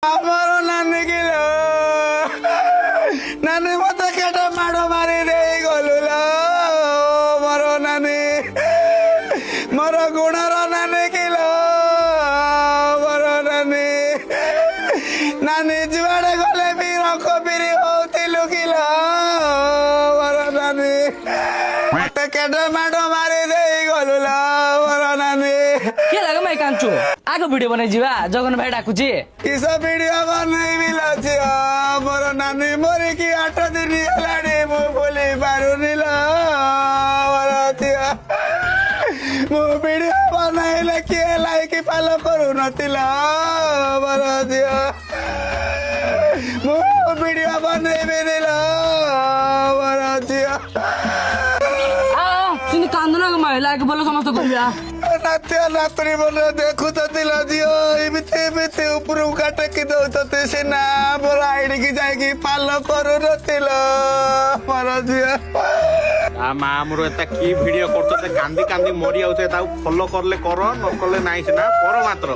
আমার নানি গেল নানি মতো কেটে মাড়ো মারি রে গলুল মর নানি মর গুণর নানি গেল মর নানি নানি যুয়াড়ে গলে বীর কবিরি হতে লুকিল মর নানি মতো কেটে মাড়ো মারি রে গলুল মর নানি কে লাগে মাই কাঞ্চু আগে ভিডিও বনাই ଯିବା ଜଗନ ଭାଇ ଡାକୁଛି କିସ ଭିଡିଓ ବନେଇବି ଲୋ ଝିଅ ମୋର ନାନୀ ମରିକି 8 ଦିନ ହେଲାଣି ମୁଁ ଭୁଲି ପାରୁନି ଲୋ ମୋର ଝିଅ ମୁଁ ଭିଡିଓ ବନେଇଲେ କିଏ ଲାଇକ୍ ଫଲୋ କରୁନଥିଲା ମୋର ଝିଅ ମୁଁ ଭିଡିଓ ବନେଇବିନି ଲୋ ମୋର ଝିଅ ସିନି କାନ୍ଦୁ ନା ମାଇ ଲାଇକ୍ ଭଲ ସମସ୍ତେ କହିବା ନାତ୍ୟ ନାତୁଣୀ ବୋଲେ ଦେଖୁଛନ୍ତି ଲୋ ଝିଅ ଏମିତି ଏମିତି ଉପରକୁ କାଟକି ଦଉଛନ୍ତି ସିନା ମୋର ଆଇଡିକି ଯାଇକି ପାଲ କରୁନଥିଲ ମୋର ଝିଅ ତା ମା ଆମର ଏତେ କି ଭିଡିଓ କରୁଛନ୍ତି କାନ୍ଦି କାନ୍ଦି ମରି ଯାଉଥିବେ ତାକୁ ଫଲୋ କରଲେ କର ନ କଲେ ନାହିଁ ସିନା କର ମାତ୍ର